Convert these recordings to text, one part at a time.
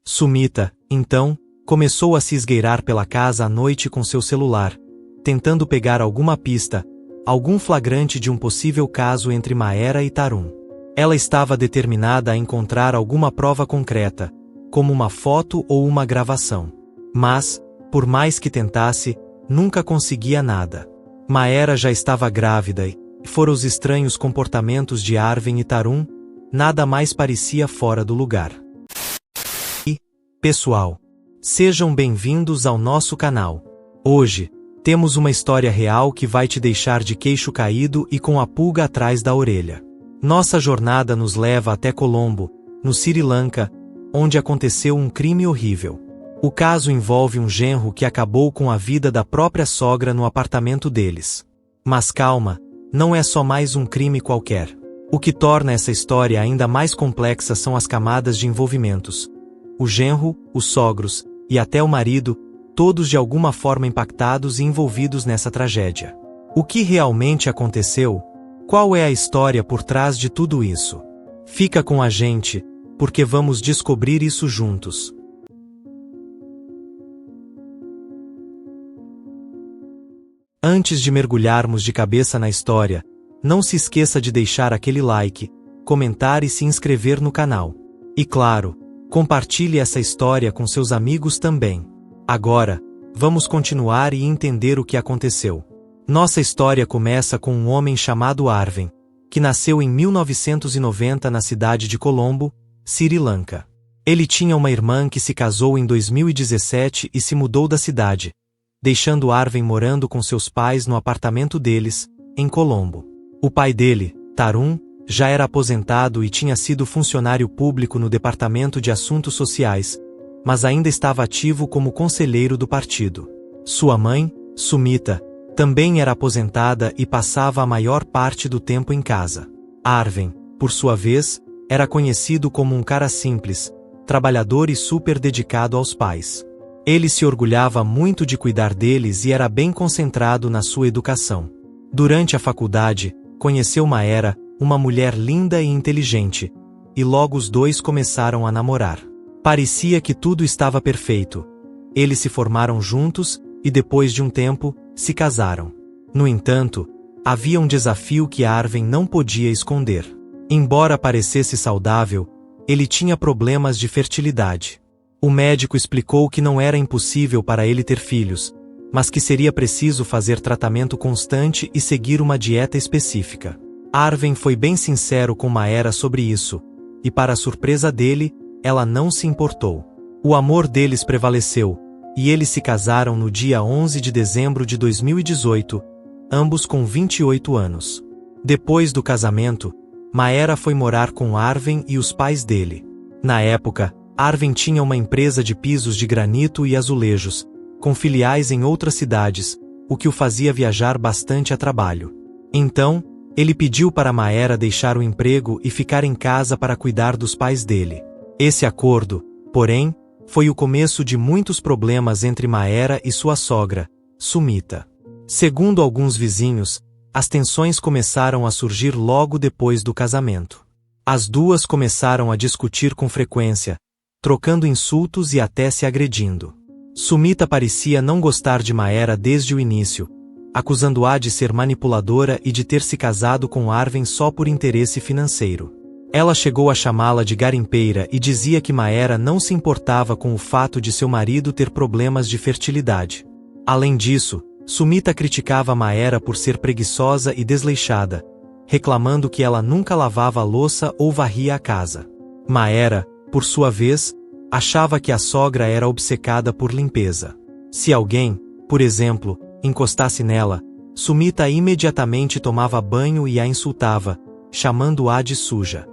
Sumita, então, começou a se esgueirar pela casa à noite com seu celular, tentando pegar alguma pista, algum flagrante de um possível caso entre Maera e Tarun. Ela estava determinada a encontrar alguma prova concreta, como uma foto ou uma gravação. Mas, por mais que tentasse, nunca conseguia nada. Maera já estava grávida e, fora os estranhos comportamentos de Arven e Tarun, nada mais parecia fora do lugar. E, pessoal, sejam bem-vindos ao nosso canal. Hoje, temos uma história real que vai te deixar de queixo caído e com a pulga atrás da orelha. Nossa jornada nos leva até Colombo, no Sri Lanka, onde aconteceu um crime horrível. O caso envolve um genro que acabou com a vida da própria sogra no apartamento deles. Mas calma, não é só mais um crime qualquer. O que torna essa história ainda mais complexa são as camadas de envolvimentos. O genro, os sogros e até o marido, todos de alguma forma impactados e envolvidos nessa tragédia. O que realmente aconteceu? Qual é a história por trás de tudo isso? Fica com a gente, porque vamos descobrir isso juntos. Antes de mergulharmos de cabeça na história, não se esqueça de deixar aquele like, comentar e se inscrever no canal. E claro, compartilhe essa história com seus amigos também. Agora, vamos continuar e entender o que aconteceu. Nossa história começa com um homem chamado Arven, que nasceu em 1990 na cidade de Colombo, Sri Lanka. Ele tinha uma irmã que se casou em 2017 e se mudou da cidade, deixando Arven morando com seus pais no apartamento deles, em Colombo. O pai dele, Tarun, já era aposentado e tinha sido funcionário público no Departamento de Assuntos Sociais, mas ainda estava ativo como conselheiro do partido. Sua mãe, Sumita, também era aposentada e passava a maior parte do tempo em casa. Arven, por sua vez, era conhecido como um cara simples, trabalhador e super dedicado aos pais. Ele se orgulhava muito de cuidar deles e era bem concentrado na sua educação. Durante a faculdade, conheceu Maera, uma mulher linda e inteligente, e logo os dois começaram a namorar. Parecia que tudo estava perfeito. Eles se formaram juntos e depois de um tempo, se casaram. No entanto, havia um desafio que Arven não podia esconder. Embora parecesse saudável, ele tinha problemas de fertilidade. O médico explicou que não era impossível para ele ter filhos, mas que seria preciso fazer tratamento constante e seguir uma dieta específica. Arven foi bem sincero com Maera sobre isso, e para a surpresa dele, ela não se importou. O amor deles prevaleceu, e eles se casaram no dia 11 de dezembro de 2018, ambos com 28 anos. Depois do casamento, Maera foi morar com Arven e os pais dele. Na época, Arven tinha uma empresa de pisos de granito e azulejos, com filiais em outras cidades, o que o fazia viajar bastante a trabalho. Então, ele pediu para Maera deixar o emprego e ficar em casa para cuidar dos pais dele. Esse acordo, porém, foi o começo de muitos problemas entre Maera e sua sogra, Sumita. Segundo alguns vizinhos, as tensões começaram a surgir logo depois do casamento. As duas começaram a discutir com frequência, trocando insultos e até se agredindo. Sumita parecia não gostar de Maera desde o início, acusando-a de ser manipuladora e de ter se casado com Arven só por interesse financeiro. Ela chegou a chamá-la de garimpeira e dizia que Maera não se importava com o fato de seu marido ter problemas de fertilidade. Além disso, Sumita criticava Maera por ser preguiçosa e desleixada, reclamando que ela nunca lavava a louça ou varria a casa. Maera, por sua vez, achava que a sogra era obcecada por limpeza. Se alguém, por exemplo, encostasse nela, Sumita imediatamente tomava banho e a insultava, chamando-a de suja.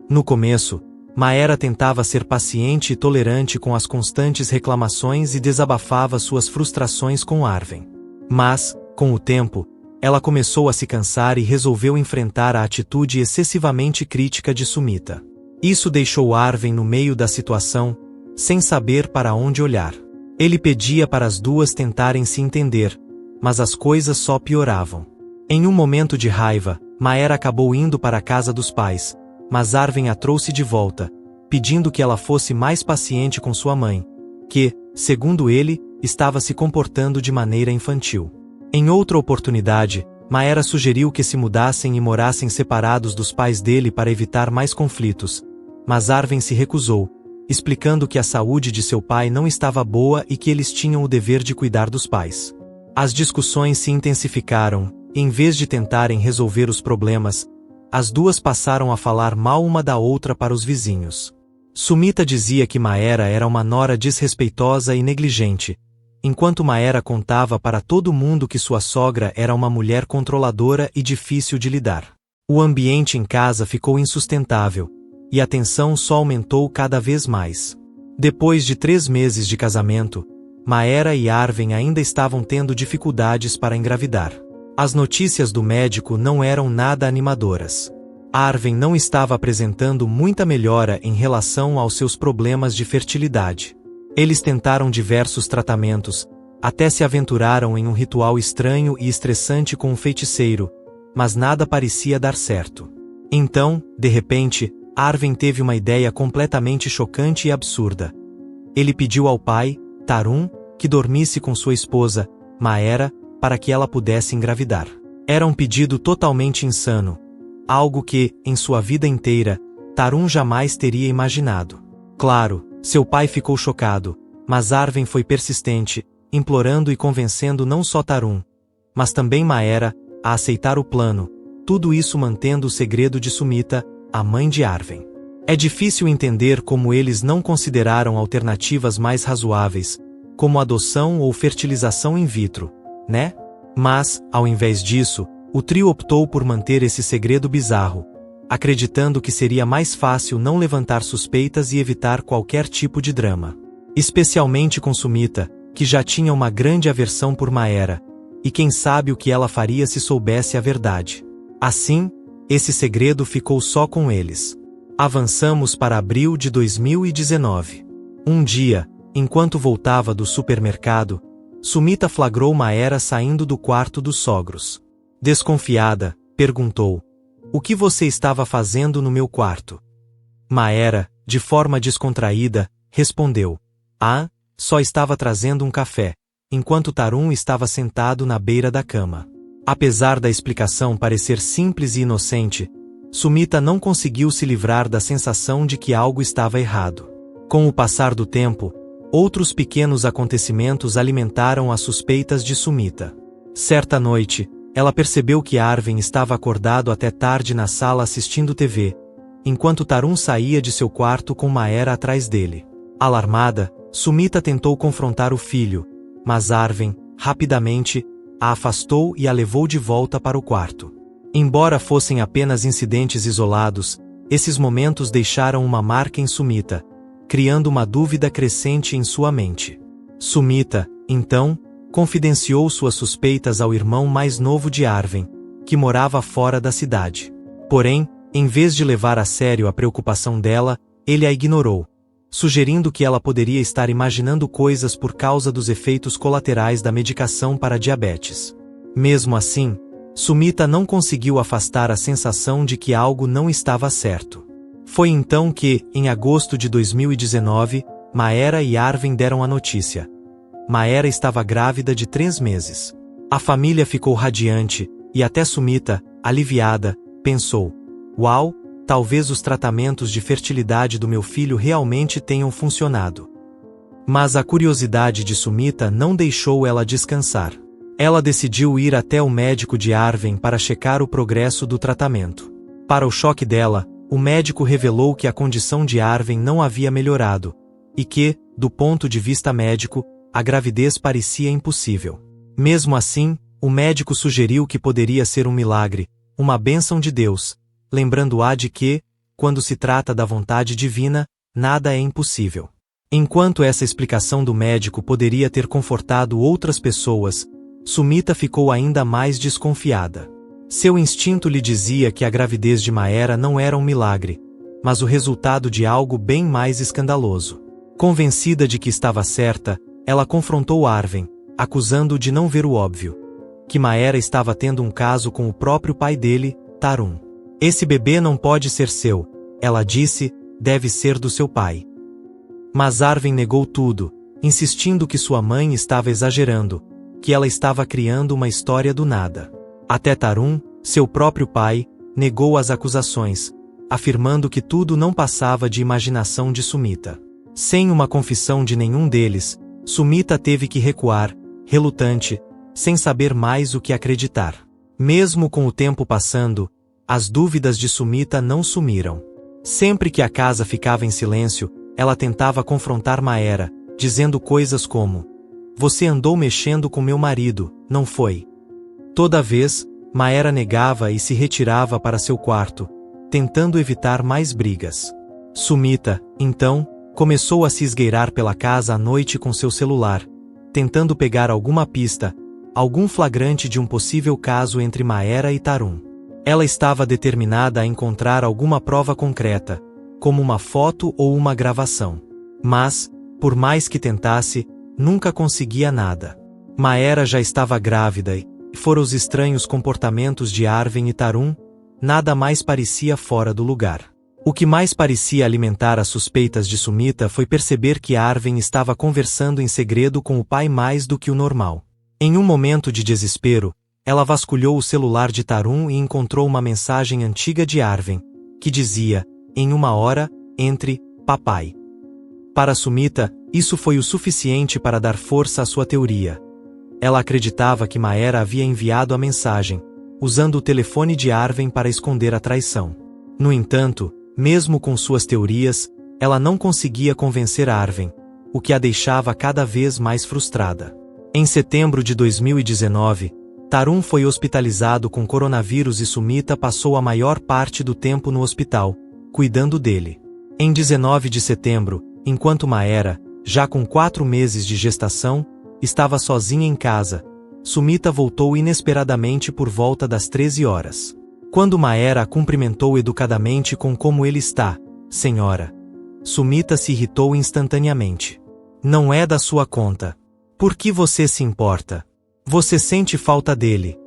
No começo, Maera tentava ser paciente e tolerante com as constantes reclamações e desabafava suas frustrações com Arven. Mas, com o tempo, ela começou a se cansar e resolveu enfrentar a atitude excessivamente crítica de Sumita. Isso deixou Arven no meio da situação, sem saber para onde olhar. Ele pedia para as duas tentarem se entender, mas as coisas só pioravam. Em um momento de raiva, Maera acabou indo para a casa dos pais, mas Arven a trouxe de volta, pedindo que ela fosse mais paciente com sua mãe, que, segundo ele, estava se comportando de maneira infantil. Em outra oportunidade, Maera sugeriu que se mudassem e morassem separados dos pais dele para evitar mais conflitos, mas Arven se recusou, explicando que a saúde de seu pai não estava boa e que eles tinham o dever de cuidar dos pais. As discussões se intensificaram, e em vez de tentarem resolver os problemas, as duas passaram a falar mal uma da outra para os vizinhos. Sumita dizia que Maera era uma nora desrespeitosa e negligente, enquanto Maera contava para todo mundo que sua sogra era uma mulher controladora e difícil de lidar. O ambiente em casa ficou insustentável, e a tensão só aumentou cada vez mais. Depois de 3 meses de casamento, Maera e Arven ainda estavam tendo dificuldades para engravidar. As notícias do médico não eram nada animadoras. Arven não estava apresentando muita melhora em relação aos seus problemas de fertilidade. Eles tentaram diversos tratamentos, até se aventuraram em um ritual estranho e estressante com um feiticeiro, mas nada parecia dar certo. Então, de repente, Arven teve uma ideia completamente chocante e absurda. Ele pediu ao pai, Tarun, que dormisse com sua esposa, Maera, para que ela pudesse engravidar. Era um pedido totalmente insano, algo que, em sua vida inteira, Tarun jamais teria imaginado. Claro, seu pai ficou chocado, mas Arven foi persistente, implorando e convencendo não só Tarun, mas também Maera, a aceitar o plano, tudo isso mantendo o segredo de Sumita, a mãe de Arven. É difícil entender como eles não consideraram alternativas mais razoáveis, como adoção ou fertilização in vitro, né? Mas, ao invés disso, o trio optou por manter esse segredo bizarro, acreditando que seria mais fácil não levantar suspeitas e evitar qualquer tipo de drama. Especialmente com Sumita, que já tinha uma grande aversão por Maera, e quem sabe o que ela faria se soubesse a verdade. Assim, esse segredo ficou só com eles. Avançamos para abril de 2019. Um dia, enquanto voltava do supermercado, Sumita flagrou Maera saindo do quarto dos sogros. Desconfiada, perguntou: "O que você estava fazendo no meu quarto?" Maera, de forma descontraída, respondeu: "Ah, só estava trazendo um café", enquanto Tarun estava sentado na beira da cama. Apesar da explicação parecer simples e inocente, Sumita não conseguiu se livrar da sensação de que algo estava errado. Com o passar do tempo, outros pequenos acontecimentos alimentaram as suspeitas de Sumita. Certa noite, ela percebeu que Arven estava acordado até tarde na sala assistindo TV, enquanto Tarun saía de seu quarto com Maera atrás dele. Alarmada, Sumita tentou confrontar o filho, mas Arven, rapidamente, a afastou e a levou de volta para o quarto. Embora fossem apenas incidentes isolados, esses momentos deixaram uma marca em Sumita, criando uma dúvida crescente em sua mente. Sumita, então, confidenciou suas suspeitas ao irmão mais novo de Arven, que morava fora da cidade. Porém, em vez de levar a sério a preocupação dela, ele a ignorou, sugerindo que ela poderia estar imaginando coisas por causa dos efeitos colaterais da medicação para diabetes. Mesmo assim, Sumita não conseguiu afastar a sensação de que algo não estava certo. Foi então que, em agosto de 2019, Maera e Arven deram a notícia. Maera estava grávida de 3 meses. A família ficou radiante, e até Sumita, aliviada, pensou: "Uau! Talvez os tratamentos de fertilidade do meu filho realmente tenham funcionado." Mas a curiosidade de Sumita não deixou ela descansar. Ela decidiu ir até o médico de Arven para checar o progresso do tratamento. Para o choque dela, o médico revelou que a condição de Arven não havia melhorado, e que, do ponto de vista médico, a gravidez parecia impossível. Mesmo assim, o médico sugeriu que poderia ser um milagre, uma bênção de Deus, lembrando-a de que, quando se trata da vontade divina, nada é impossível. Enquanto essa explicação do médico poderia ter confortado outras pessoas, Sumita ficou ainda mais desconfiada. Seu instinto lhe dizia que a gravidez de Maera não era um milagre, mas o resultado de algo bem mais escandaloso. Convencida de que estava certa, ela confrontou Arven, acusando-o de não ver o óbvio: que Maera estava tendo um caso com o próprio pai dele, Tarun. "Esse bebê não pode ser seu", ela disse, deve ser do seu pai. Mas Arven negou tudo, insistindo que sua mãe estava exagerando, que ela estava criando uma história do nada. Até Tarun, seu próprio pai, negou as acusações, afirmando que tudo não passava de imaginação de Sumita. Sem uma confissão de nenhum deles, Sumita teve que recuar, relutante, sem saber mais o que acreditar. Mesmo com o tempo passando, as dúvidas de Sumita não sumiram. Sempre que a casa ficava em silêncio, ela tentava confrontar Maera, dizendo coisas como: "Você andou mexendo com meu marido, não foi?" Toda vez, Maera negava e se retirava para seu quarto, tentando evitar mais brigas. Sumita, então, começou a se esgueirar pela casa à noite com seu celular, tentando pegar alguma pista, algum flagrante de um possível caso entre Maera e Tarun. Ela estava determinada a encontrar alguma prova concreta, como uma foto ou uma gravação. Mas, por mais que tentasse, nunca conseguia nada. Maera já estava grávida e, fora os estranhos comportamentos de Arven e Tarun, nada mais parecia fora do lugar. O que mais parecia alimentar as suspeitas de Sumita foi perceber que Arven estava conversando em segredo com o pai mais do que o normal. Em um momento de desespero, ela vasculhou o celular de Tarun e encontrou uma mensagem antiga de Arven, que dizia: "Em 1 hora, entre, papai." Para Sumita, isso foi o suficiente para dar força à sua teoria. Ela acreditava que Maera havia enviado a mensagem, usando o telefone de Arven para esconder a traição. No entanto, mesmo com suas teorias, ela não conseguia convencer Arven, o que a deixava cada vez mais frustrada. Em setembro de 2019, Tarun foi hospitalizado com coronavírus e Sumita passou a maior parte do tempo no hospital, cuidando dele. Em 19 de setembro, enquanto Maera, já com 4 meses de gestação, estava sozinha em casa, Sumita voltou inesperadamente por volta das 13 horas. Quando Maera a cumprimentou educadamente com "Como ele está, senhora?", Sumita se irritou instantaneamente. "Não é da sua conta. Por que você se importa? Você sente falta dele?",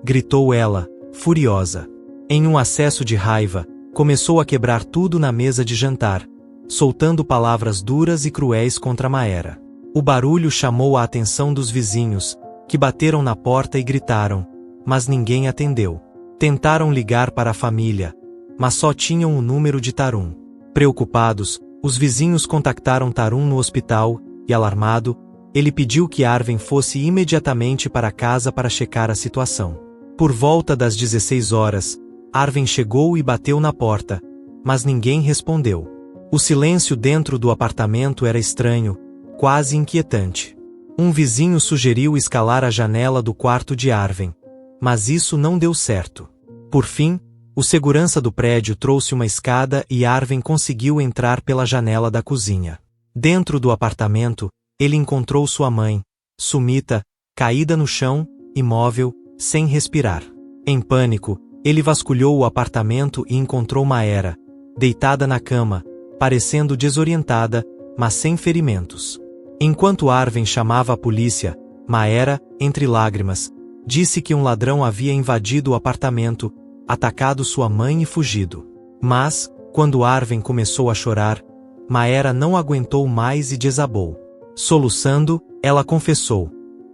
gritou ela, furiosa. Em um acesso de raiva, começou a quebrar tudo na mesa de jantar, soltando palavras duras e cruéis contra Maera. O barulho chamou a atenção dos vizinhos, que bateram na porta e gritaram, mas ninguém atendeu. Tentaram ligar para a família, mas só tinham o número de Tarun. Preocupados, os vizinhos contactaram Tarun no hospital, e alarmado, ele pediu que Arven fosse imediatamente para casa para checar a situação. Por volta das 16 horas, Arven chegou e bateu na porta, mas ninguém respondeu. O silêncio dentro do apartamento era estranho, quase inquietante. Um vizinho sugeriu escalar a janela do quarto de Arven, mas isso não deu certo. Por fim, o segurança do prédio trouxe uma escada e Arven conseguiu entrar pela janela da cozinha. Dentro do apartamento, ele encontrou sua mãe, Sumita, caída no chão, imóvel, sem respirar. Em pânico, ele vasculhou o apartamento e encontrou Maera, deitada na cama, parecendo desorientada, mas sem ferimentos. Enquanto Arven chamava a polícia, Maera, entre lágrimas, disse que um ladrão havia invadido o apartamento, atacado sua mãe e fugido. Mas, quando Arven começou a chorar, Maera não aguentou mais e desabou. Soluçando, ela confessou.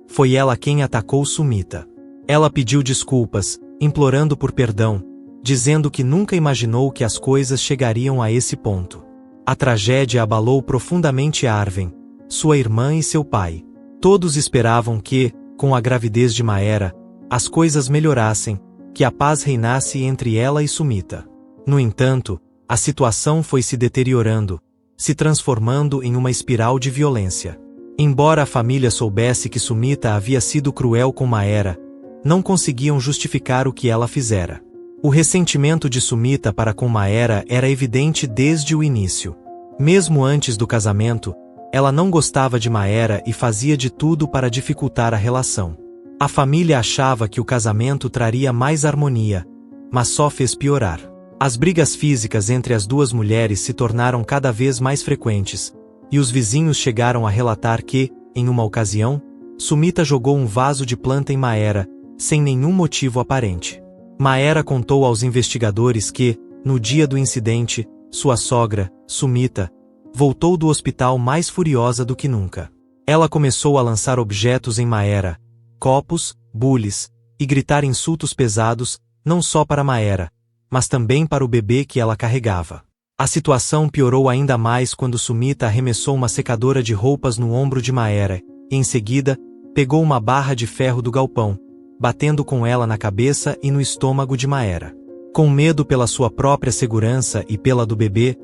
Foi ela quem atacou Sumita. Ela pediu desculpas, implorando por perdão, dizendo que nunca imaginou que as coisas chegariam a esse ponto. A tragédia abalou profundamente Arven, sua irmã e seu pai. Todos esperavam que, com a gravidez de Maera, as coisas melhorassem, que a paz reinasse entre ela e Sumita. No entanto, a situação foi se deteriorando, se transformando em uma espiral de violência. Embora a família soubesse que Sumita havia sido cruel com Maera, não conseguiam justificar o que ela fizera. O ressentimento de Sumita para com Maera era evidente desde o início. Mesmo antes do casamento, ela não gostava de Maera e fazia de tudo para dificultar a relação. A família achava que o casamento traria mais harmonia, mas só fez piorar. As brigas físicas entre as duas mulheres se tornaram cada vez mais frequentes, e os vizinhos chegaram a relatar que, em uma ocasião, Sumita jogou um vaso de planta em Maera, sem nenhum motivo aparente. Maera contou aos investigadores que, no dia do incidente, sua sogra, Sumita, voltou do hospital mais furiosa do que nunca. Ela começou a lançar objetos em Maera, copos, bules, e gritar insultos pesados, não só para Maera, mas também para o bebê que ela carregava. A situação piorou ainda mais quando Sumita arremessou uma secadora de roupas no ombro de Maera e, em seguida, pegou uma barra de ferro do galpão, batendo com ela na cabeça e no estômago de Maera. Com medo pela sua própria segurança e pela do bebê,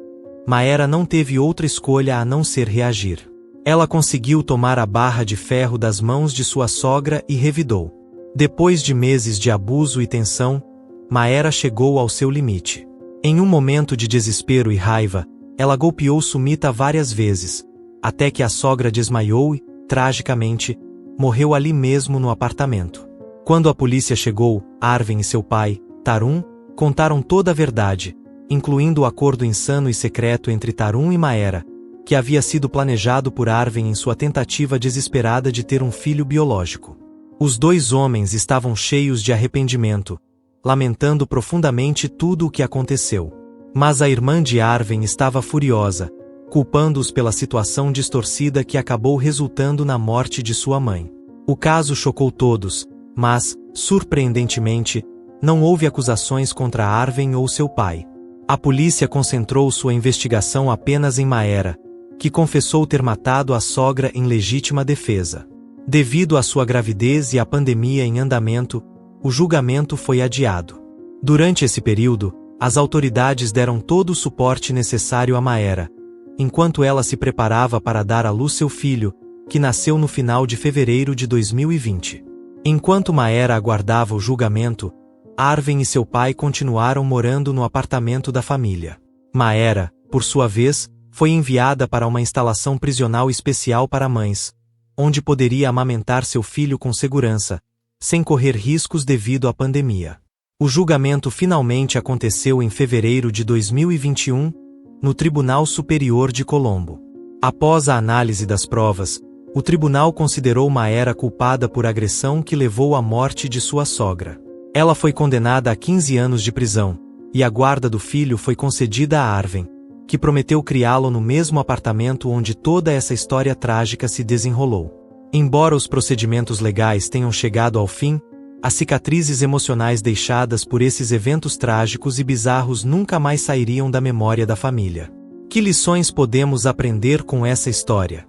Maera não teve outra escolha a não ser reagir. Ela conseguiu tomar a barra de ferro das mãos de sua sogra e revidou. Depois de meses de abuso e tensão, Maera chegou ao seu limite. Em um momento de desespero e raiva, ela golpeou Sumita várias vezes, até que a sogra desmaiou e, tragicamente, morreu ali mesmo no apartamento. Quando a polícia chegou, Arvind e seu pai, Tarun, contaram toda a verdade, incluindo o acordo insano e secreto entre Tarun e Maera, que havia sido planejado por Arvind em sua tentativa desesperada de ter um filho biológico. Os dois homens estavam cheios de arrependimento, lamentando profundamente tudo o que aconteceu. Mas a irmã de Arvind estava furiosa, culpando-os pela situação distorcida que acabou resultando na morte de sua mãe. O caso chocou todos, mas, surpreendentemente, não houve acusações contra Arvind ou seu pai. A polícia concentrou sua investigação apenas em Maera, que confessou ter matado a sogra em legítima defesa. Devido à sua gravidez e à pandemia em andamento, o julgamento foi adiado. Durante esse período, as autoridades deram todo o suporte necessário a Maera, enquanto ela se preparava para dar à luz seu filho, que nasceu no final de fevereiro de 2020. Enquanto Maera aguardava o julgamento, Arvind e seu pai continuaram morando no apartamento da família. Maera, por sua vez, foi enviada para uma instalação prisional especial para mães, onde poderia amamentar seu filho com segurança, sem correr riscos devido à pandemia. O julgamento finalmente aconteceu em fevereiro de 2021, no Tribunal Superior de Colombo. Após a análise das provas, o tribunal considerou Maera culpada por agressão que levou à morte de sua sogra. Ela foi condenada a 15 anos de prisão, e a guarda do filho foi concedida a Arvind, que prometeu criá-lo no mesmo apartamento onde toda essa história trágica se desenrolou. Embora os procedimentos legais tenham chegado ao fim, as cicatrizes emocionais deixadas por esses eventos trágicos e bizarros nunca mais sairiam da memória da família. Que lições podemos aprender com essa história?